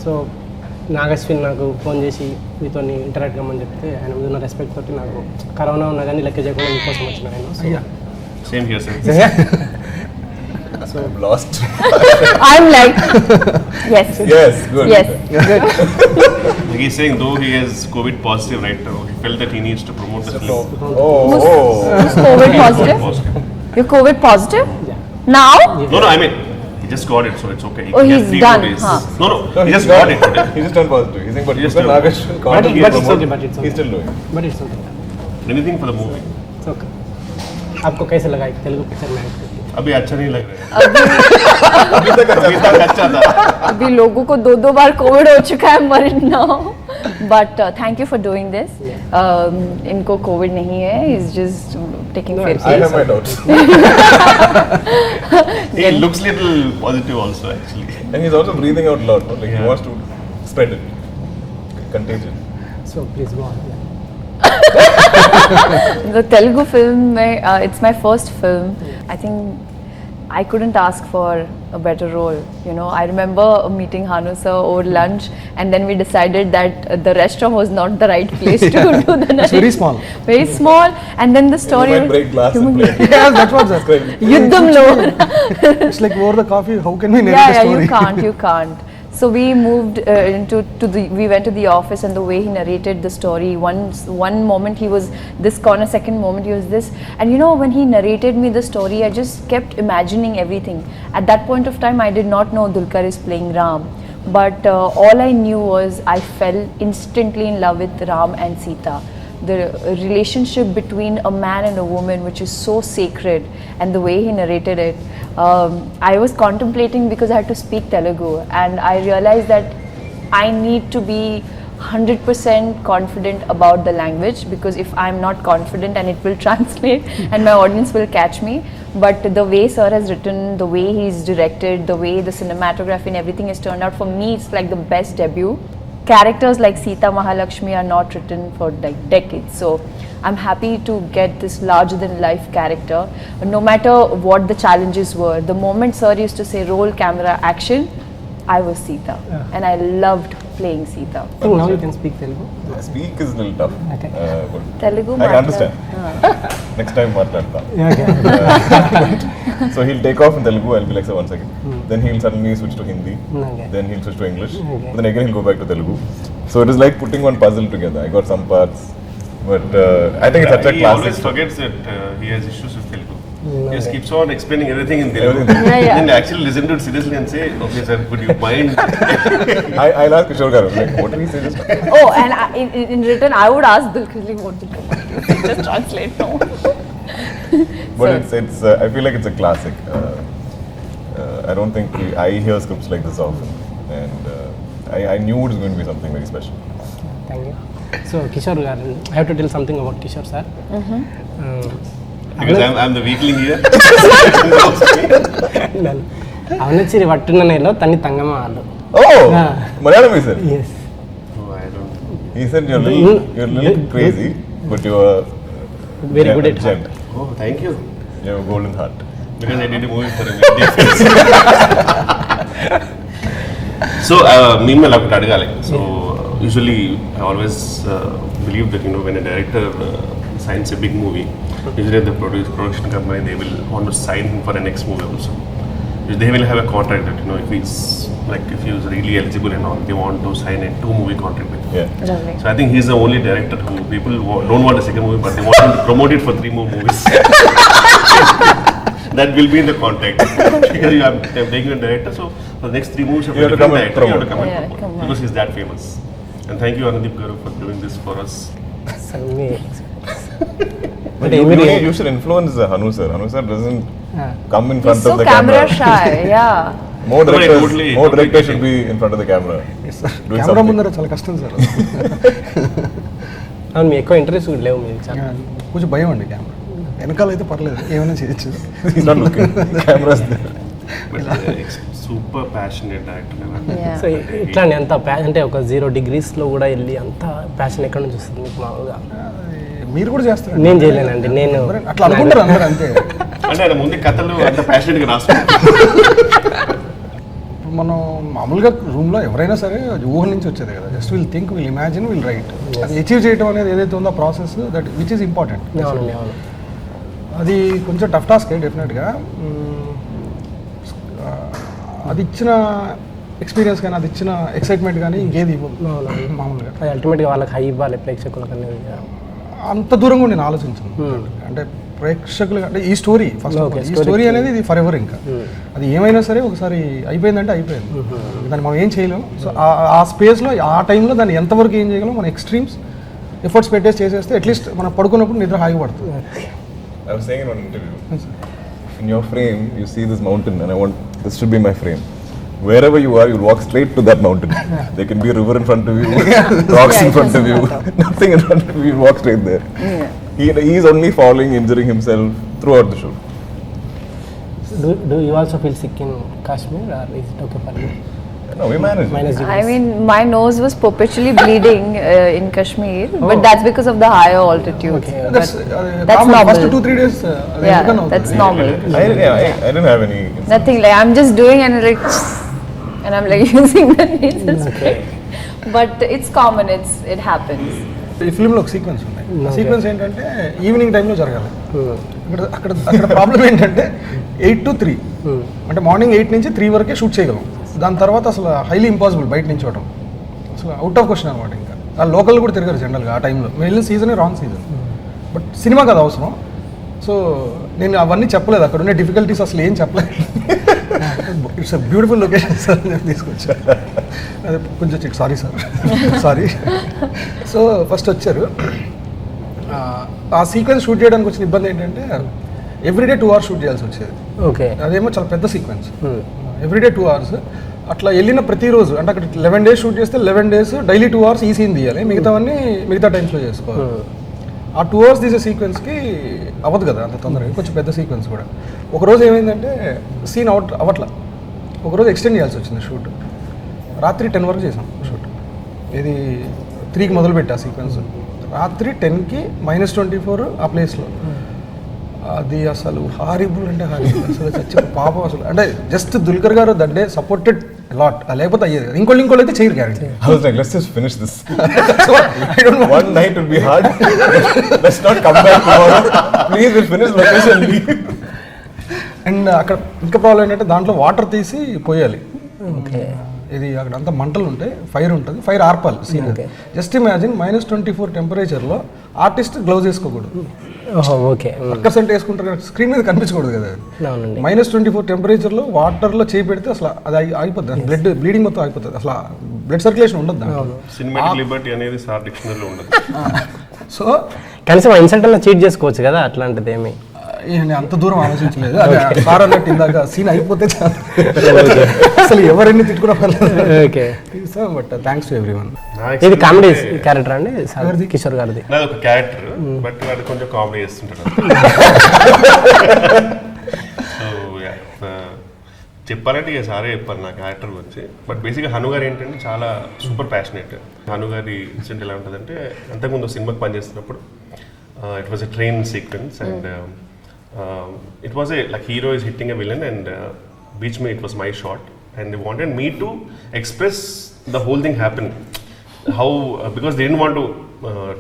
So Nag Ashwin నాకు phone చేసి మీతో ఇంటరాక్ట్ కమ్మని చెప్తే ఆయన మీద ఉన్న రెస్పెక్ట్ తోటి నాకు కరోనా ఉన్నా కానీ లెక్క చేయకుండా మీకోసం వచ్చిన ఆయన. Same here, sir. So I'm lost. I'm like, yes. Yes, good. Yes, good. He's saying though he is COVID positive right now, he felt that he needs to promote the film. Who's COVID positive? You're COVID positive? Yeah. Now? No, I mean, he just got it, so it's okay. Oh, He he's has 3 done, days. huh. No, he just got it today. He just turned positive. He's saying, but He just Dulquer turned Nagesh But can't it's okay, but it's okay. He's still doing it. But it's okay. Anything for the movie. It's okay. आपको कैसे लगा एक Telugu picture में act करके? अभी अच्छा नहीं लग रहा है. अभी तक अच्छा था. अभी लोगों को 2 बार कोविड हो चुका है मरण now. But thank you for doing this. इनको कोविड नहीं है. He's just taking care of I have my doubts. He looks little positive also actually. And he's also breathing out loud. Like he wants to spread it. Contagion. So please go on. The Telugu film, it's my first film. I think I couldn't ask for a better role. You know, I remember meeting Hanu sir over lunch, and then we decided that the restaurant was not the right place to do the narration. It's very small. Very small, and then the story. You might break glass and play. Yeah, that's what that's Great. Yuddhamlo. It's like over the coffee. How can we narrate the story? You can't. So we moved we went to the office, and the way he narrated the story, one moment he was this corner, second moment he was this, and you know, when he narrated me the story, I just kept imagining everything. At that point of time, I did not know Dulquer is playing Ram, but all I knew was I fell instantly in love with Ram and Sita. The relationship between a man and a woman, which is so sacred, and the way he narrated it, I was contemplating because I had to speak Telugu, and I realized that I need to be 100% confident about the language, because if I'm not confident, and it will translate and my audience will catch me. But the way sir has written, the way he's directed, the way the cinematography and everything has turned out, for me it's like the best debut. Characters like Sita Mahalakshmi are not written for like decades, so I'm happy to get this larger than life character. No matter what the challenges were, the moment sir used to say roll camera action, I was Sita, and I loved playing Sita. I think now you can speak Telugu. Speak is a little tough. Okay. But Telugu I can understand. Next time maatladta. Yeah, okay. So he'll take off in Telugu. I'll be like, sir, 1 second. Then he'll suddenly switch to Hindi. Okay. Then he'll switch to English. Okay. Then again he'll go back to Telugu. So it is like putting one puzzle together. I got some parts, but I think it's such a He classic. always forgets that he has issues with Telugu. He just Okay. keeps on explaining everything in Telugu. Everything. Yeah. Then actually listen to it seriously and say, okay sir, would you mind? I'll ask Kishore Garu, like, what did he say just now? Oh, and in return, I would ask Dulquer, what Dulquer want to say? Just translate now. But So- it's I feel like it's a classic. I don't think I hear scripts like this often, and I knew it was going to be something very special. Thank you. So Kishore garu, I have to tell something about Kishore sir. Because I'm the weakling here. ಅವನಚ್ಚಿರಿ ಒಟ್ಟಿನ ನೆಲೋ ತನ್ನಿ ತಂಗಮ್ಮ ಹಾಲು. Oh, Ah. Malayalam he said. Yes. Oh, I don't know. He said you're a little crazy, but you're Very good at gent. heart. Oh, thank you. You have a golden heart. Because I did a movie for him. So, Meanwhile, I could adagale. So, usually, I always believe that, you know, when a director signs a big movie, usually the production company, they will want to sign him for the next movie also. They will have a contract that, you know, if he is really eligible and all, they want to sign a 2-movie contract with him. Yeah. Lovely. So I think he's the only director who people don't want a second movie, but they want him to promote it for 3 more movies. That will be in the contract. Because I'm taking a director, so for the next 3 movies, You have to come and you have to come and Yeah, promote. come on. Because he's that famous. And thank you, Anudeep Garu, for doing this for us. So me. But But you should influence Hanu sir. Hanu sir doesn't Ah. come in He's front so of the camera camera. shy, yeah. More No, directors, totally- more totally directors should getting- be in front of the camera. Doing camera something. ముందర చాలా కష్టం sir. అవును మీ ఎక్కువ interest కూడా లేవు మీకు చాలా. కొంచెం భయం అండి కెమెరా. వెనకాల అయితే పర్లేదు, ఏమైనా చేయొచ్చు. He's not looking. Cameras there. But super passionate actor. Yeah. So ఇట్లాంటి అంత అంటే ఒక 0 degreesలో కూడా వెళ్ళి అంత ప్యాషన్ ఎక్కడ నుంచి వస్తుంది మీకు మామూలుగా? మీరు కూడా చేస్తారు. నేను చేయలేనండి, నేను అట్లా అనుకుంటారు అందరూ అంతే. అంటే ఆయన ముందు కథలు అంత passionate గా రాసుకుంటారు. మనం మామూలుగా రూమ్లో ఎవరైనా సరే ఊహ నుంచి వచ్చేది కదా, just will think, will imagine, will write. అది అచీవ్ చేయడం అనేది ఏదైతే ఉందో process, that which is important. అది కొంచెం టఫ్ టాస్కే డెఫినెట్గా. అది ఇచ్చిన ఎక్స్పీరియన్స్ కానీ, అది ఇచ్చిన ఎక్సైట్మెంట్ కానీ ఇంకేది ఇవ్వదు మామూలుగా. అల్టిమేట్గా వాళ్ళకి హై ఇవ్వాలి ప్రేక్షకులకు అనేది. అంత దూరంగా నేను ఆలోచించాను. అంటే ప్రేక్షకులు అంటే ఈ స్టోరీ ఫస్ట్, ఈ స్టోరీ అనేది ఇది ఫర్ ఎవర్. ఇంకా అది ఏమైనా సరే ఒకసారి అయిపోయిందంటే అయిపోయింది, దాన్ని మనం ఏం చేయలేము. సో ఆ స్పేస్లో ఆ టైంలో దాన్ని ఎంతవరకు ఏం చేయగలం, మన ఎక్స్ట్రీమ్స్ ఎఫర్ట్స్ పెట్టేసి చేసేస్తే అట్లీస్ట్ మనం పడుకున్నప్పుడు నిద్ర హాయిగా పడుతుంది. I was saying in one interview, in your frame, you see this mountain, and I want this should be my frame. Wherever you are, you'll walk straight to that mountain. There can be a river in front of you, rocks in front of you, nothing in front of you. You walk straight there. He's only falling, injuring himself throughout the show. Do you also feel sick in Kashmir, or is it okay for you? No, we managed. I mean, my nose was perpetually bleeding in Kashmir, but that's because of the higher altitude. Okay. That's normal. First 2-3 days. That's normal. I didn't have any. Nothing, like I'm just doing and I'm like using the nasal spray. But it's common, it happens. ఈ ఫిల్మ్లో ఒక sequence ఉన్నాయి. Sequence ఏంటంటే evening టైంలో జరగాలి. అక్కడ problem ఏంటంటే 8 to 3, అంటే morning 8 నుంచి 3 వరకే షూట్ చేయగలం. దాని తర్వాత అసలు హైలీ ఇంపాసిబుల్ బయట నుంచి చూడటం, అసలు అవుట్ ఆఫ్ క్వశ్చన్ అనమాట. ఇంకా ఆ లోకల్ కూడా తిరగారు జనరల్గా ఆ టైంలో. మేము వెళ్ళిన సీజనే రాంగ్ సీజన్, బట్ సినిమా కదా అవసరం. సో నేను అవన్నీ చెప్పలేదు, అక్కడ ఉండే డిఫికల్టీస్ అసలు ఏం చెప్పలేదు. It's a beautiful location sir నేను తీసుకొచ్చాను. అదే కొంచెం sorry sir, sorry. So first వచ్చారు. ఆ సీక్వెన్స్ షూట్ చేయడానికి వచ్చిన ఇబ్బంది ఏంటంటే ఎవ్రీడే 2 hours షూట్ చేయాల్సి వచ్చేది. ఓకే. అదేమో చాలా పెద్ద సీక్వెన్స్, ఎవ్రీడే 2 hours. అట్లా వెళ్ళిన ప్రతిరోజు అంటే అక్కడ 11 days షూట్ చేస్తే 11 days డైలీ 2 hours ఈ సీన్ తీయాలి, మిగతావన్నీ మిగతా టైమ్స్లో చేసుకోవాలి. ఆ 2 hours తీసే సీక్వెన్స్కి అవ్వదు కదా అంత తొందరగా, కొంచెం పెద్ద సీక్వెన్స్ కూడా. ఒకరోజు ఏమైందంటే సీన్ అవ్వట్లా, ఒకరోజు ఎక్స్టెండ్ చేయాల్సి వచ్చింది షూట్. రాత్రి 10 వరకు చేసాం షూట్. ఇది 3కి మొదలుపెట్టా సీక్వెన్స్, రాత్రి 10కి -24 ఆ ప్లేస్లో. అది అసలు హారిబుల్ అంటే హారిబుల్, అసలు చచ్చి పాపం అసలు. అంటే జస్ట్ దుల్కర్ గారు దట్ డే సపోర్టెడ్ లాట్, లేకపోతే అయ్యేది. ఇంకోళ్ళు అయితే చేయరు guarantee. I was like, let's just finish this. One night will be hard. Let's not come back tomorrow. Please, we'll finish location. And అక్కడ ఇంకా ప్రాబ్లం ఏంటంటే దాంట్లో వాటర్ తీసి పోయాలి. ఓకే. ఇది అక్కడ అంతా మంటలు ఉంటాయి, ఫైర్ ఉంటుంది, ఫైర్ ఆర్పాలి సీన్. జస్ట్ ఇమాజిన్ -24 టెంపరేచర్లో ఆర్టిస్ట్ గ్లౌజ్ వేసుకోకూడదు. ఓకే. పర్సెంట్ వేసుకుంటారు కదా, స్క్రీన్ మీద కనిపించకూడదు కదా. -24 టెంపరేచర్లో వాటర్లో చేయి పెడితే అసలు అది అయిపోతుంది, బ్లీడింగ్ మొత్తం అయిపోతుంది, అసలు బ్లడ్ సర్క్యులేషన్ ఉండదు. సినిమాటిక్ లిబర్టీ అనేది సార్ డిక్షనరీలో ఉండదు. సో కనీసం ఇన్సల్ట్ అలా చీట్ చేసుకోవచ్చు కదా, అట్లాంటిది ఏమి నేను అంత దూరం ఆలోచించలేదు. అదే సార్ అన్నట్టు ఇందాక సీన్ అయిపోతే చాలు, అసలు ఎవరెన్ని తిట్టుకున్నా పర్లేదు. Okay. But thanks to everyone. ఇది కామెడీ క్యారెక్టర్ అండి కిషోర్ గారిది? నాది ఒక క్యారెక్టర్, బట్ వాడు కొంచెం కామెడీ చేస్తుంటాడు. సో చెప్పాలంటే ఇక సారే చెప్పారు నా క్యారెక్టర్ గురించి. బట్ బేసిక్గా హను గారు ఏంటంటే చాలా సూపర్ ప్యాషనేట్. హను గారి ఇన్సిడెంట్ ఎలా ఉంటుందంటే, అంతకుముందు సినిమాకి పనిచేస్తున్నప్పుడు it was a train sequence and it was like hero is hitting a villain and beach me, it was my shot and they wanted me to express the whole thing happen how because they didn't want to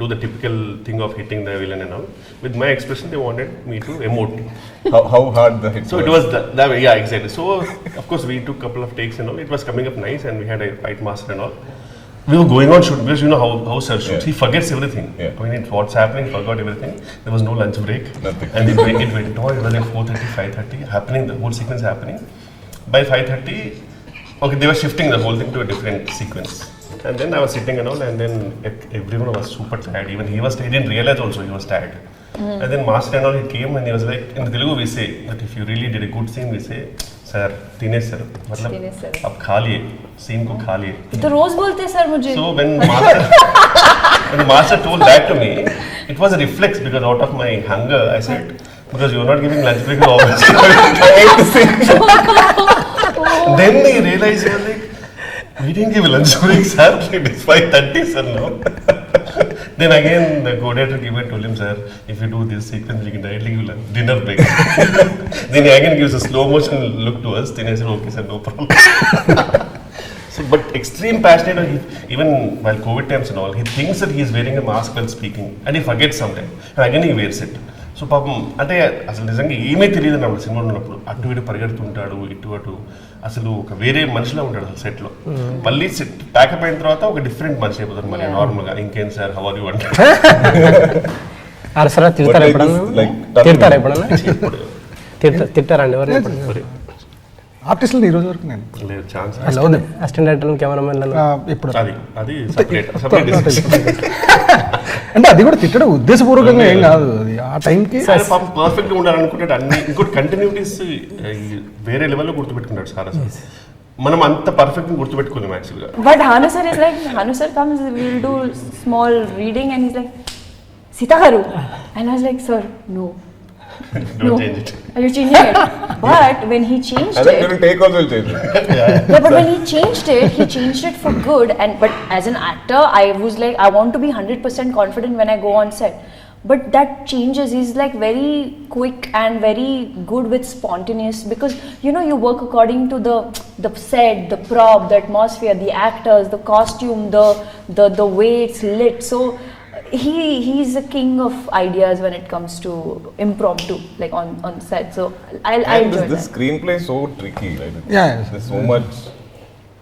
do the typical thing of hitting the villain and all. With my expression they wanted me to emote. How hard the hit so it was that way, yeah, exactly. So of course we took couple of takes and all, it was coming up nice and we had a fight master and all. We were going on shoot because you know how sir shoots. He forgets everything. I mean, what's happening, forgot everything. There was no lunch break. Nothing. And it went on. It was like 4:30, 5:30 happening. The whole sequence happening. By 5:30, okay, they were shifting the whole thing to a different sequence. And then I was sitting and all, and then everyone was super tired. Even he didn't realize also he was tired. And then master and all, he came and he was like, in Telugu we say that if you really did a good scene, we say, sir Dinesh sir मतलब अब खा लिए scene को खा लिए तो रोज बोलते हैं सर मुझे. So when master told that to me, it was a reflex because out of my hunger I said, because you are not giving lunch break, obviously I ate the thing. Then he realized, he was like, we didn't give lunch break sir, it is 5:30 sir now. Then again, the co-director came and told him, sir, if you do this sequence, we can directly give a dinner break. Then he again gives a slow motion look to us. Then I said, okay, sir, no problem. So, but extreme passionate, even while COVID times and all, he thinks that he is wearing a mask while speaking, and he forgets sometimes. And again, he wears it. So పాపం అంటే అసలు నిజంగా ఏమీ తెలియదు అన్నప్పుడు సినిమాలో ఉన్నప్పుడు అటు ఇటు పరిగెడుతుంటాడు ఇటు అటు అసలు ఒక వేరే మనిషిలో ఉంటాడు అసలు సెట్లో. మళ్ళీ సెట్ ప్యాకప్ అయిన తర్వాత ఒక డిఫరెంట్ మనిషి అయిపోతాడు మళ్ళీ నార్మల్గా. ఇంకేం సార్ హౌ ఆర్ యు అంటారు. అరసరా తిడతారా ఎప్పుడన్నా తిట్టారండి ఎవరు ఆర్టిస్టులు ఈ రోజు వరకు నేను లేదు ఛాన్స్. అసిస్టెంట్ డైరెక్టర్ కెమెరామెన్ ఇప్పుడు అది సపరేట్ అంటే అది కూడా తిట్టడం ఉద్దేశపూర్వకంగా ఏం కాదు. అది ఆ టైంకి పాపం పర్ఫెక్ట్ గా ఉండాలనుకుంటాడు. అన్ని ఇంకోటి కంటిన్యూటీస్ వేరే లెవెల్లో గుర్తుపెట్టుకుంటాడు సార్. అసలు మనం అంత పర్ఫెక్ట్ గా గుర్తుపెట్టుకోలేము యాక్చువల్గా. But Hanu sir is like, Hanu sir comes, we'll do small reading and he's like, Sita garu. And I was like, sir, no. Don't change it. Are you changing it? But when he changed And then it, during take also will change it. yeah, but when he changed it for good. And but as an actor, I was like, I want to be 100% confident when I go on set. But that changes. He's like very quick and very good with spontaneous, because you know you work according to the set, the prop, the atmosphere, the actors, the costume, the way it's lit. So he's a king of ideas when it comes to impromptu, like on set. So I enjoy this that. screenplay is so tricky, right? Yeah. There's so much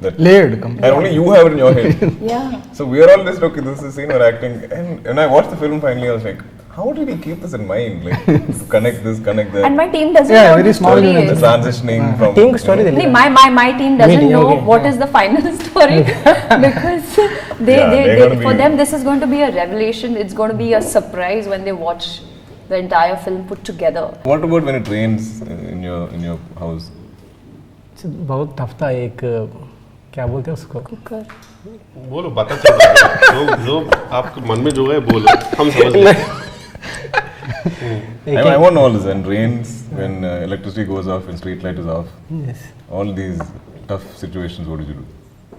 that layered and only you have it in your head. Yeah. So we are all just okay, this is scene we're acting, and when I watched the film finally I was like, how did he keep this in mind, like to connect this, connect that. And my team doesn't Yeah, know very the small story unit. The is. transitioning from team story Nee, తెలియదు. my team doesn't Meeting, know okay. what is the final story because they're they gonna for be- them this is going to be a revelation. It's going to be a surprise when they watch the entire film put together. What about when it rains in your house? बहुत tough था. एक क्या बोलते हैं उसको, Cooker. बोलो बता जो आपके मन में जो है बोलो, हम समझ लेंगे. I want all this, and rains when electricity goes off and street light is off. Yes. All these tough situations, what did you do?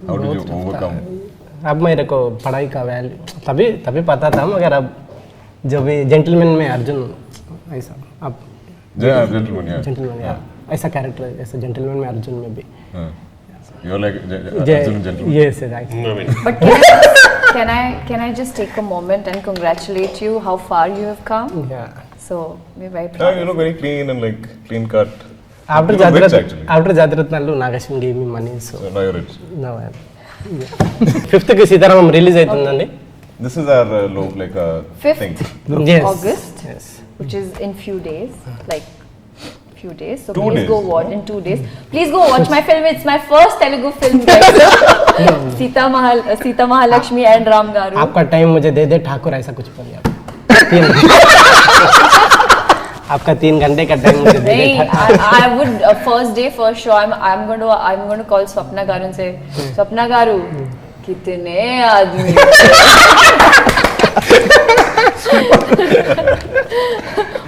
How did you overcome? अब मेरे को पढ़ाई का वैल्यू तभी पता था, मगर अब जब भी जेंटलमैन में अर्जुन ऐसा अब Yeah, gentleman, yeah. जेंटलमैन ऐसा कैरेक्टर ऐसा जेंटलमैन में अर्जुन में भी You're like Arjun gentleman. yes. No, I mean, But can I just take a moment and congratulate you how far you have come? Yeah. So we're very Yeah, proud. you look very clean and like clean cut. After You look rich, Jatirat, actually. after Jatiratnalu, Nagashin gave me money, so So now you're rich. now I am. 5th కి Sitaramam release అవుతుందండి. This is our Fifth? thing. Yes. August? Yes. Which is in few days, like few days. So 2 please days. go watch in 2 days. Please go watch my film. It's my first Telugu film, guys. Sita Mahalakshmi and Ram Garu. आपका time मुझे दे दे ठाकुर, ऐसा कुछ बोलिए आप. आपका 3 घंटे का time मुझे दे दे Hey, Thakur. I would first day first show. I'm going to call Swapna Garu and say, Swapna Garu, कितने आदमी.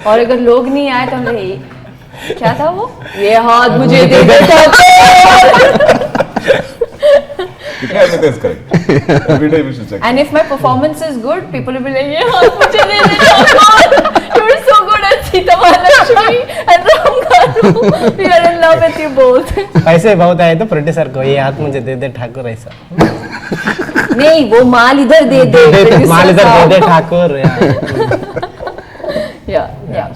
और अगर लोग नहीं आए तो हम कहें, क्या था वो? ये हाथ मुझे दे दे ठाकुर. कितने आदमी थे इसका? Every day we should check. And if my performance is good, people will be like, ये हाथ मुझे दे दे Thakur. You're so good at Sita Mahalakshmi and Ram Garu. We are in love with you both. पैसे बहुत आए तो producer को ये हाथ मुझे दे दे ठाकुर ऐसा. नहीं, वो माल इधर दे दे. माल इधर दे दे Thakur. Yeah.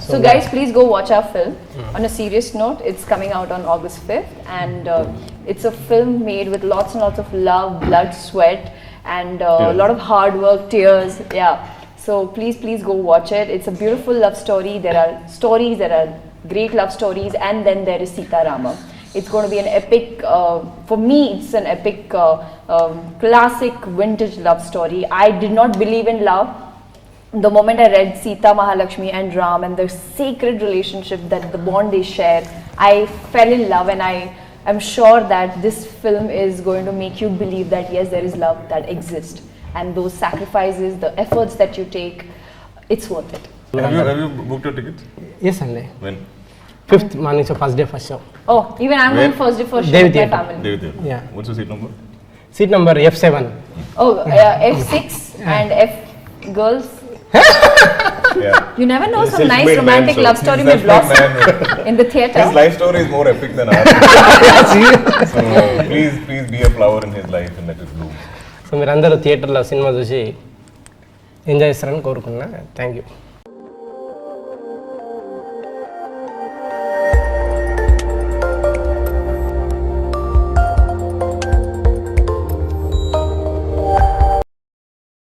So guys, please go watch our film. On a serious note, it's coming out on August 5th, and it's a film made with lots and lots of love, blood, sweat, and a lot of hard work, tears. Yeah. So please go watch it. It's a beautiful love story. There are great love stories, and then there is SitaRamam. It's going to be an epic, for me it's an epic, classic vintage love story. I did not believe in love. The moment I read Sita Mahalakshmi and Ram and the sacred relationship that the bond they share, I fell in love, and I am sure that this film is going to make you believe that yes, there is love that exists, and those sacrifices, the efforts that you take, it's worth it. Have you booked your tickets? Yes అండి. When? 5th morning so first day first show. Oh, even I'm Where? going first day first show Devi with my Theatre. family. David. Yeah. What's your seat number? Seat number F7. Oh, F6 and girls. Yeah. You never know, He's some nice self-made man, romantic so love story He's may self-made blossom man. in the theatre. His life story is more epic than ours. So please be a flower in his life and let it bloom. So మీరందరూ థియేటర్లో cinema చూసి enjoy చేస్తారని కోరుకున్నా. Thank you.